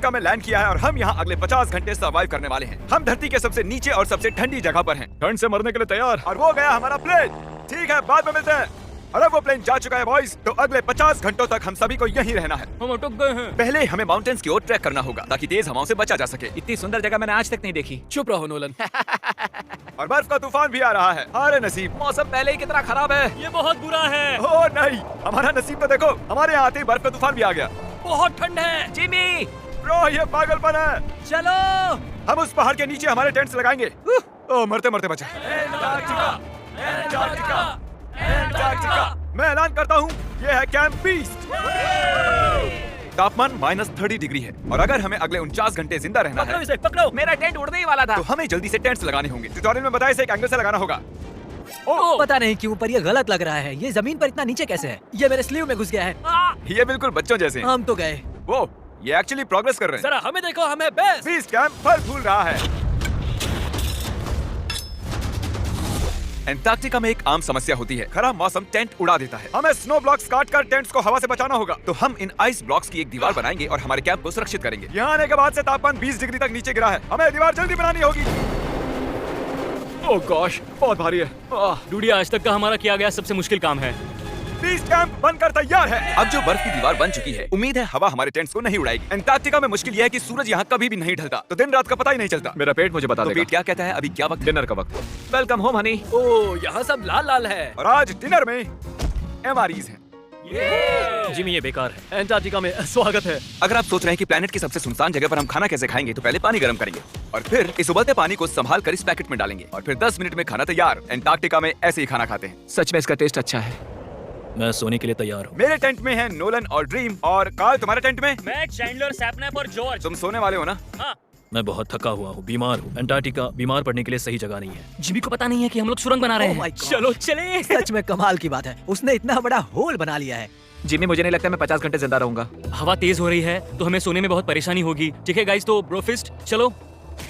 Antarctica में land किया है और हम यहाँ अगले 50 घंटे सर्वाइव करने वाले हैं। हम धरती के सबसे नीचे और सबसे ठंडी जगह पर हैं। ठंड से मरने के लिए तैयार। और वो गया हमारा प्लेन। ठीक है, बाद में मिलते हैं। और अब वो प्लेन जा चुका है बॉयज, तो अगले 50 घंटों तक हम सभी को यहीं रहना है। हम अटक गए हैं। पहले हमें माउंटेन्स की ओर ट्रैक करना होगा ताकि तेज हवाओं से बचा जा सके। इतनी सुंदर जगह मैंने आज तक नहीं देखी। चुप रहो नोलन। और बर्फ का तूफान भी आ रहा है। अरे नसीब, मौसम पहले ही कितना खराब है। ये बहुत बुरा है। ओ नहीं, हमारा नसीब तो देखो, हमारे यहाँ आते ही बर्फ का तूफान भी आ गया। बहुत ठंड है। जिमी, ब्रो ये पागलपन है। चलो, हम उस पहाड़ के नीचे हमारे टेंट्स लगाएंगे। ओ मरते मरते बचा। मैं ऐलान करता हूँ, ये है कैंप बीस्ट। तापमान -30 डिग्री है और अगर हमें अगले 49 घंटे जिंदा रहना है, इसे पकड़ो। मेरा टेंट उड़ने ही वाला था। तो हमें जल्दी से टेंट्स लगाने होंगे। ट्यूटोरियल में बताया इसे एक एंगल से लगाना होगा। पता नहीं क्यों पर ये गलत लग रहा है। ये जमीन पर इतना नीचे कैसे है? ये मेरे स्लीव में घुस गया है। ये बिल्कुल बच्चों जैसे हैं। हम तो गए। वो ये एक्चुअली प्रोग्रेस कर रहे हैं। जरा हमें देखो, हमें बेस्ट। बीस्ट कैंप फल फूल रहा है। एंटार्क्टिका में एक आम समस्या होती है, खराब मौसम टेंट उड़ा देता है। हमें स्नो ब्लॉक्स काटकर टेंट्स को हवा से बचाना होगा। तो हम इन आइस ब्लॉक्स की एक दीवार बनाएंगे और हमारे कैंप को सुरक्षित करेंगे। यहाँ आने के बाद से तापमान 20 डिग्री तक नीचे गिरा है। हमें दीवार जल्दी बनानी होगी। ओह गॉश, बहुत भारी है। डूडी, आज तक का हमारा किया गया सबसे मुश्किल काम है। बीस्ट कैंप बनकर तैयार है। अब जो बर्फ की दीवार बन चुकी है, उम्मीद है हवा हमारे टेंट्स को नहीं उड़ाएगी। एंटार्क्टिका में मुश्किल यह है कि सूरज यहाँ कभी भी नहीं ढलता, तो दिन रात का पता ही नहीं चलता। मेरा पेट मुझे बता तो देगा। पेट क्या कहता है? अभी क्या वक्त? डिनर का वक्त। Welcome home Honey. ओह, यहाँ सब लाल लाल है। और आज डिनर में MREs हैं। जिमी, ये बेकार है। एंटार्क्टिका में स्वागत है। अगर आप सोच रहे हैं कि प्लेनेट की सबसे सुनसान जगह पर हम खाना कैसे खाएंगे, तो पहले पानी गर्म करेंगे और फिर इस उबलते पानी को संभाल कर इस पैकेट में डालेंगे और फिर 10 मिनट में खाना तैयार। एंटार्क्टिका में ऐसे ही खाना खाते हैं। सच में इसका टेस्ट अच्छा है। मैं सोने के लिए तैयार हूँ। मेरे टेंट में है नोलन और ड्रीम। और कार्ल, तुम्हारे टेंट में? मैं चैंडलर, सैपनैप और जॉर्ज। तुम सोने वाले हो ना? हाँ। मैं बहुत थका हुआ हूँ, बीमार हूँ। एंटार्क्टिका बीमार पड़ने के लिए सही जगह नहीं है। जिमी को पता नहीं है कि हम लोग सुरंग बना रहे Oh my हैं। God. चलो चले। सच में कमाल की बात है, उसने इतना बड़ा होल बना लिया है। जिमी, मुझे नहीं लगता मैं 50 घंटे जिंदा रहूंगा। हवा तेज हो रही है तो हमें सोने में बहुत परेशानी होगी। ठीक है गाइस, तो ब्रोफिस्ट चलो।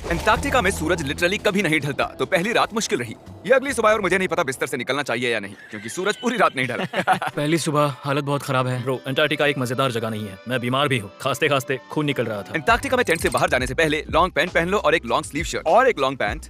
एंटार्क्टिका में सूरज लिटरली कभी नहीं ढलता, तो पहली रात मुश्किल रही। ये अगली सुबह और मुझे नहीं पता बिस्तर से निकलना चाहिए या नहीं, क्योंकि सूरज पूरी रात नहीं ढला। पहली सुबह हालत बहुत खराब है। ब्रो, एंटार्क्टिका एक मजेदार जगह नहीं है। मैं बीमार भी हूँ, खांसते खांसते खून निकल रहा था। एंटार्क्टिका में टेंट से बाहर जाने से पहले लॉन्ग पैंट पहन लो और एक लॉन्ग स्लीव शर्ट और एक लॉन्ग पैंट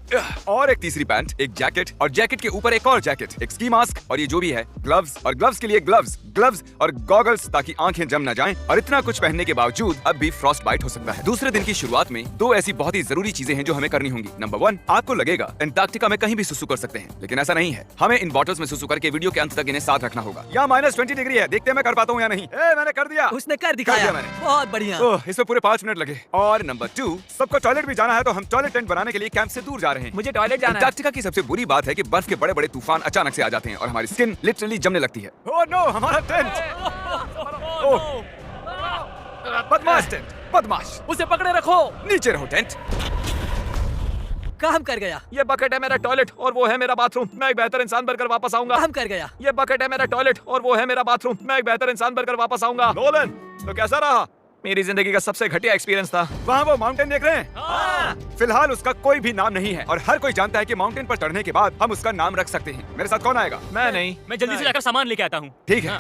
और एक तीसरी पैंट, एक जैकेट और जैकेट के ऊपर एक और जैकेट, एक स्की मास्क और ये जो भी है ग्लव्स और ग्लव्स के लिए ग्लव्स और गॉगल्स ताकि आंखें जम न जाएं। और इतना कुछ पहनने के बावजूद अब भी फ्रॉस्ट बाइट हो सकता है। दूसरे दिन की शुरुआत में 2 ऐसी बहुत ही जरूरी चीजें हैं जो हमें करनी होंगी। नंबर 1, आपको लगेगा एंटार्क्टिका में कहीं भी सुसु कर सकते हैं, लेकिन ऐसा नहीं है। हमें इन बॉटल्स में सुसु करके वीडियो के अंत तक इन्हें साथ रखना होगा। यहाँ -20 डिग्री है, देखते हैं मैं कर पाता हूँ या नहीं। मैंने कर दिया। उसने कर दिखाया। मैंने। बहुत बढ़िया। इसमें पूरे 5 मिनट लगे। और नंबर 2, सबको टॉयलेट भी जाना है, तो हम टॉयलेट टेंट बनाने के लिए कैंप से दूर जा रहे हैं। मुझे टॉयलेट जाना है। एंटार्क्टिका की सबसे बुरी बात है कि बर्फ के बड़े बड़े तूफान अचानक से आ जाते हैं और हमारी स्किन लिटरली जमने लगती है। ओह नो, हमारा टेंट। ओह, बदमाश टेंट, बदमाश। उसे पकड़े रखो। नीचे रहो टेंट। काम कर गया। ये बकेट है मेरा टॉयलेट और वो है मेरा बाथरूम। मैं एक बेहतर इंसान बनकर वापस आऊंगा। काम कर गया। ये बकेट है मेरा टॉयलेट और वो है मेरा बाथरूम। मैं एक बेहतर इंसान बनकर वापस आऊंगा। नोलन, तो कैसा रहा? मेरी जिंदगी का सबसे घटिया एक्सपीरियंस था। वहाँ वो माउंटेन देख रहे हैं? फिलहाल उसका कोई भी नाम नहीं है और हर कोई जानता है कि माउंटेन पर चढ़ने के बाद हम उसका नाम रख सकते हैं। मेरे साथ कौन आएगा? मैं नहीं। मैं जल्दी से जाकर सामान लेके आता हूँ। ठीक है।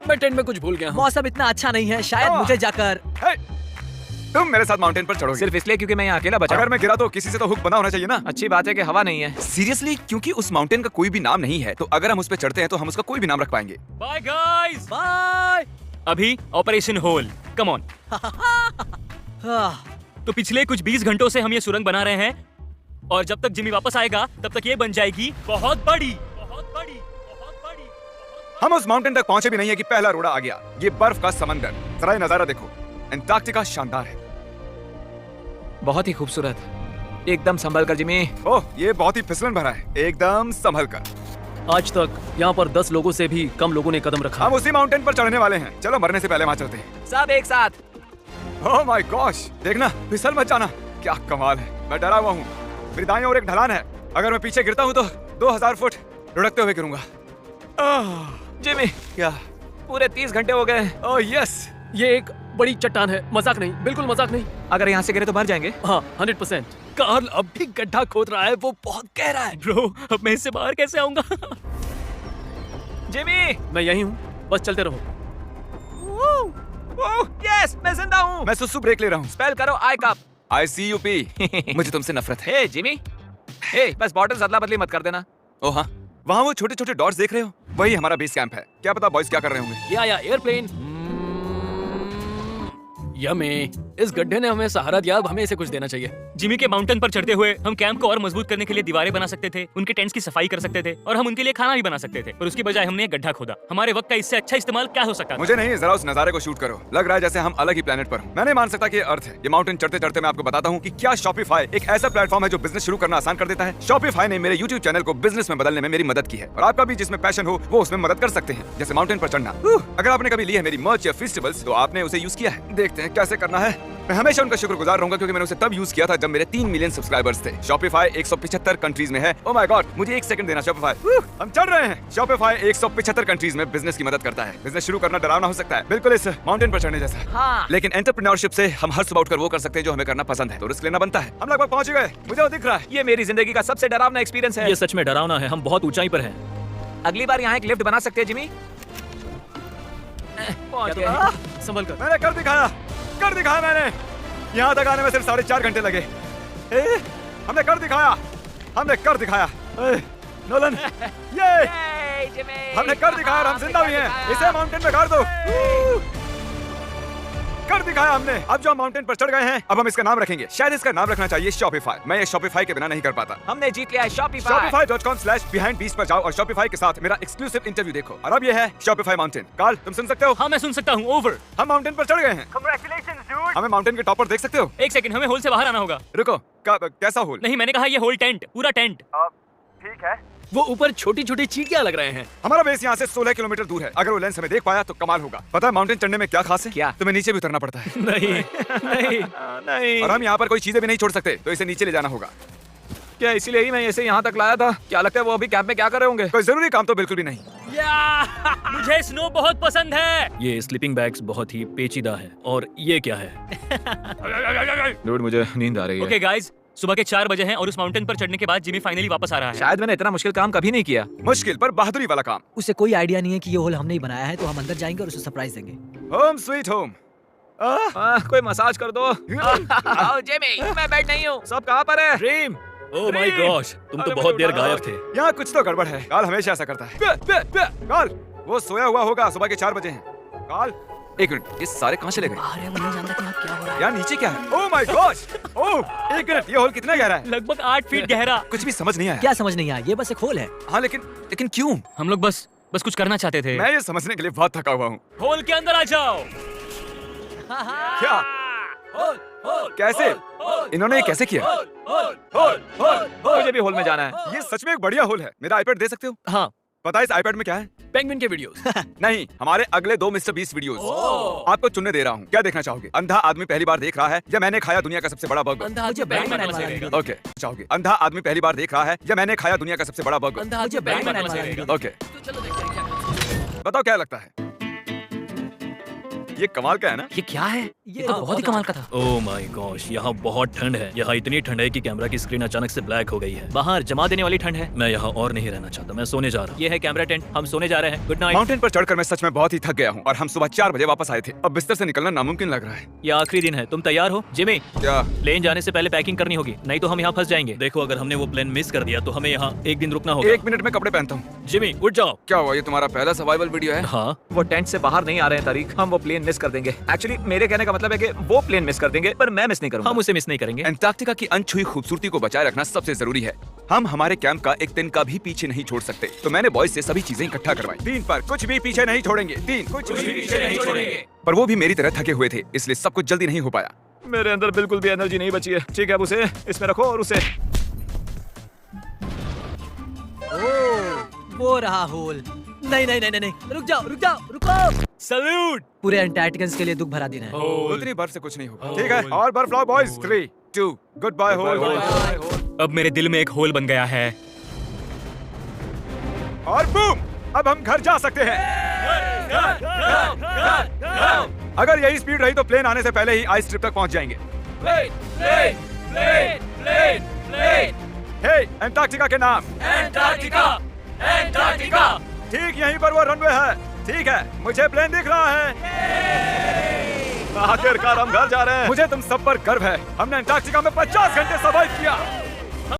मैं टेंट में कुछ भूल गया हूँ। मौसम इतना अच्छा नहीं है, शायद मुझे जाकर। हे, तुम मेरे साथ माउंटेन पर चढ़ोगे सिर्फ इसलिए क्योंकि मैं यहाँ अकेला बचा। अगर मैं गिरा तो किसी से तो हुक बना होना चाहिए ना। अच्छी बात है कि हवा नहीं है। सीरियसली, क्योंकि उस माउंटेन का कोई भी नाम नहीं है, तो अगर हम उस पर चढ़ते हैं तो हम उसका कोई भी नाम रख पाएंगे। Bye guys. बाय। अभी ऑपरेशन होल, कम ऑन। तो पिछले कुछ 20 घंटों से हम ये सुरंग बना रहे हैं और जब तक जिमी वापस आएगा तब तक ये बन जाएगी बहुत बड़ी, बहुत बड़ी, बहुत बड़ी। हम उस माउंटेन तक पहुंचे भी नहीं है कि पहला रोड़ा आ गया। ये बर्फ का समंदर, जरा ये नजारा देखो। एंटार्क्टिका शानदार है। बहुत ही खूबसूरत। एकदम संभल कर जिमी। ओह, ये बहुत ही फिसलन भरा है। एकदम संभल कर। आज तक यहाँ पर 10 लोगों से भी कम लोगों ने कदम रखा। हम उसी माउंटेन पर चढ़ने वाले हैं। चलो मरने से पहले वहाँ चलते हैं। सब एक साथ। ओह माय गॉश, देखना, फिसल मत जाना। क्या कमाल है। मैं डरा हुआ हूँ। मेरी दाईं ओर एक ढलान है। अगर मैं पीछे गिरता हूँ तो 2000 फुट लुढ़कते हुए गिरूंगा। जिमी, क्या? पूरे 30 घंटे हो गए। Oh yes. ये एक बड़ी चट्टान है, मजाक नहीं, बिल्कुल मजाक नहीं। अगर यहाँ से गिरे तो मर जाएंगे। हाँ, 100%। कार्ल अब भी गड्ढा खोद रहा है, वो बहुत गहरा है। ब्रो, अब मैं इससे बाहर कैसे आऊंगा? जिमी, मैं यही हूँ, बस चलते रहो। यस, मैं जिंदा हूँ। मैं सुसु ब्रेक ले रहा हूँ। स्पेल करो आई कप। ICUP। मुझे तुमसे नफरत है। हे जिमी, हे बस बॉटल्स अदला बदली मत कर देना। ओ हाँ, वहाँ वो छोटे छोटे डॉट्स देख रहे हो, वही हमारा बेस कैंप है। क्या पता बॉयज क्या कर रहे होंगे। या एयरप्लेन। यम्मी, इस गड्ढे ने हमें सहारा दिया, अब हमें इसे कुछ देना चाहिए। जिमी के माउंटेन पर चढ़ते हुए हम कैंप को और मजबूत करने के लिए दीवारें बना सकते थे, उनके टेंट्स की सफाई कर सकते थे और हम उनके लिए खाना भी बना सकते थे, पर उसकी बजाय हमने एक गड्ढा खोदा। हमारे वक्त का इससे अच्छा इस्तेमाल क्या हो सकता था? मुझे नहीं, जरा उस नजारे को शूट करो। लग रहा है जैसे हम अलग ही प्लेनेट पर हूँ। मैं नहीं मान सकता कि ये अर्थ है। ये माउंटेन चढ़ते चढ़ते मैं आपको बताता हूँ कि क्या शॉपिफाई एक ऐसा प्लेटफॉर्म है जो बिजनेस शुरू करना आसान कर देता है। शॉपिफाई ने मेरे यूट्यूब चैनल को बिजनेस में बदलने में मेरी मदद की है और आपका भी जिसमें पैशन हो वो उसमें मदद कर सकते हैं, जैसे माउंटेन पर चढ़ना। अगर आपने कभी ली है मेरी मर्च या फेस्टिवल्स तो आपने उसे यूज किया है। देखते हैं कैसे करना है। मैं हमेशा उनका शुक्रगुजार रहूंगा क्योंकि मैंने उसे तब यूज किया था जब मेरे 3 मिलियन सब्सक्राइबर्स थे। शॉपिफाई 175 कंट्रीज में है। ओह माय गॉड, मुझे 1 सेकंड देना। शॉपिफाई, हम चढ़ रहे हैं। शॉपिफाई 175 कंट्रीज में बिजनेस की मदद करता है। बिजनेस शुरू करना डरावना हो सकता है, बिल्कुल इस माउंटेन पर चढ़ने जैसा। हाँ। लेकिन एंटरप्रेन्योरशिप से हम हर सुबह उठकर वो कर सकते हैं जो हमें करना पसंद है, तो रिस्क लेना बनता है। हम लगभग पहुंच गए, मुझे वो दिख रहा है। ये मेरी जिंदगी का सबसे डरावना एक्सपीरियंस है। ये सच में डरावना है, हम बहुत ऊंचाई पर हैं। अगली बार यहाँ एक लिफ्ट बना सकते हैं जिमी। पहुंच गए। संभल कर। मैंने कर दिखाया मैंने। यहाँ तक आने में सिर्फ 4.5 घंटे लगे। हमने कर दिखाया। नोलन, ये हमने कर दिखाया और हम जिंदा भी हैं। इसे माउंटेन में गाड़ दो। कर दिखाया हमने। अब जो हम माउंटेन पर चढ़ गए हैं, अब हम इसका नाम रखेंगे। शायद इसका नाम रखना चाहिए शॉपिफाई। मैं ये शॉपिफाई के बिना नहीं कर पाता। हमने जीत लिया है शॉपिफाई। Shopify.com/behindbeast पर जाओ और शॉपिफाई के साथ मेरा एक्सक्लूसिव इंटरव्यू देखो। और अब ये है शॉपिफाई माउंटेन। कार्ल, तुम सुन सकते हो? हाँ, मैं सुन सकता हूँ। ओवर। हम माउंटेन पर चढ़ गए हैं। हमें माउंटेन के टॉप पर देख सकते हो? एक सेकंड, हमें होल से बाहर आना होगा। रुको, कैसा होल? नहीं, मैंने कहा ये होल टेंट, पूरा टेंट। ठीक है। वो ऊपर छोटी छोटी चींटियां लग रहे हैं। हमारा बेस यहाँ से 16 किलोमीटर दूर है। अगर वो लेंस हमें देख पाया तो कमाल होगा। पता है माउंटेन चढ़ने में क्या खास है? क्या? तुम्हें नीचे भी उतरना पड़ता है। नहीं। और हम यहाँ पर कोई चीजें भी नहीं छोड़ सकते, तो इसे नीचे ले जाना होगा। क्या इसीलिए ही मैं इसे यहाँ तक लाया था? क्या लगता है वो अभी कैंप में क्या कर रहे होंगे? कोई जरूरी काम तो बिल्कुल भी नहीं। मुझे स्नो बहुत पसंद है। ये स्लीपिंग बैग्स बहुत ही पेचीदा है। और ये क्या है? डूड, मुझे नींद आ रही ओके गाइस, सुबह के 4 बजे हैं और उस माउंटेन पर चढ़ने के बाद जिमी फाइनली वापस आ रहा है। शायद मैंने इतना मुश्किल काम कभी नहीं किया। मुश्किल पर बहादुरी वाला काम। उसे कोई आइडिया नहीं है कि ये होल हमने ही बनाया है, तो हम अंदर जाएंगे और उसे सरप्राइज देंगे। Home sweet home. कोई मसाज कर दो। आओ जिमी, मैं बैठ नहीं हूँ। सब कहाँ पर है? ड्रीम, ओह माय गॉश, तुम तो बहुत देर गायब थे। यहाँ कुछ तो गड़बड़ है। काल हमेशा ऐसा करता है। काल, वो सोया हुआ होगा। सुबह के 4 बजे हैं। काल, एक मिनट, ये सारे कहाँ चले गए? अरे वो नहीं जानता कि यहाँ क्या हो रहा है। यार नीचे क्या है? Oh my gosh! ओह, एक मिनट, ये होल कितना गहरा है? लगभग 8 फीट गहरा। कुछ भी समझ नहीं आया। क्या समझ नहीं आया? ये बस एक होल है। हाँ, लेकिन क्यों? हम लोग बस कुछ करना चाहते थे। मैं ये समझने के लिए बहुत थका हुआ हूँ। होल के अंदर आ जाओ। क्या? कैसे? इन्होंने ये कैसे किया? मुझे भी होल में जाना है। ये सच में एक बढ़िया होल है। मेरा आईपैड दे सकते हो? हाँ, पता है इस आईपैड में क्या है? पेंगुइन के वीडियोस। नहीं, हमारे अगले 2 मिस्टर बीस्ट वीडियोस। आपको चुनने दे रहा हूँ। क्या देखना चाहोगे? अंधा आदमी पहली बार देख रहा है या मैंने खाया दुनिया का सबसे बड़ा बर्गर? मुझे बैटमैन वाला वीडियो। ओके, चाहोगे? अंधा आदमी पहली बार देख रहा है या मैंने खाया दुनिया का सबसे बड़ा बर्गर? मुझे बैटमैन वाला वीडियो। ओके, बताओ क्या लगता है? ये कमाल का है ना? ये क्या है? ये तो बहुत ही कमाल का था। ओह माय गॉश, यहाँ बहुत ठंड है। यहाँ इतनी ठंड है कि कैमरा की स्क्रीन अचानक से ब्लैक हो गई है। बाहर जमा देने वाली ठंड है। मैं यहाँ और नहीं रहना चाहता, मैं सोने जा रहा हूँ। ये है कैमरा टेंट, हम सोने जा रहे हैं। Good night. माउंटेन पर चढ़कर मैं सच में बहुत ही थक गया हूँ और हम सुबह 4 बजे वापस आए थे। अब बिस्तर से निकलना नामुमकिन लग रहा है। ये आखिरी दिन है, तुम तैयार हो? जिमी, क्या? प्लेन जाने से पहले पैकिंग करनी होगी, नहीं तो हम यहाँ फंस जाएंगे। देखो, अगर हमने वो प्लेन मिस कर दिया तो हमें यहाँ एक दिन रुकना होगा। 1 मिनट में कपड़े पहनता हूँ। जिमी, उठ जाओ। क्या हुआ? ये तुम्हारा पहला सर्वाइवल वीडियो है? हाँ, वो टेंट से बाहर नहीं आ रहे हैं तारीख। हम वो प्लेन मिस कर देंगे। एक्चुअली मेरे कहने का मतलब है कि वो प्लेन मिस कर देंगे, पर मैं मिस नहीं करूंगा। हम उसे मिस नहीं करेंगे। अंटार्कटिका की अनछुई खूबसूरती को बचाए रखना सबसे जरूरी है। हम हमारे कैंप का एक दिन का भी पीछे नहीं छोड़ सकते, तो मैंने बॉयज से सभी चीजें इकट्ठा करवाई। 3 पर कुछ भी पीछे नहीं छोड़ेंगे। 3 कुछ भी पीछे नहीं छोड़ेंगे। पर वो भी मेरी तरह थके हुए थे, इसलिए सब कुछ जल्दी नहीं हो पाया। मेरे अंदर बिल्कुल भी एनर्जी नहीं बची है। ठीक है, अब उसे इसमें रखो और उसे। वो रहा होल। नहीं, रुक जाओ, रुको। सैल्यूट। पूरे अंटार्कटिकन्स के लिए दुख भरा दिन है। उतनी बर्फ से कुछ नहीं होगा। ठीक है, और बर्फ लाओ बॉयज। 3 2 good bye whole. अब मेरे दिल में एक होल बन गया है। और बूम, अब हम घर जा सकते हैं। अगर यही स्पीड रही तो प्लेन आने से पहले ही आइस स्ट्रिप तक पहुंच जाएंगे। हे, अंटार्कटिका के नाम। ठीक यहीं पर वो रनवे है। ठीक है, मुझे प्लेन दिख रहा है। आखिरकार हम घर जा रहे हैं। मुझे तुम सब पर गर्व है। हमने अंटार्कटिका में 50 घंटे सर्वाइव किया।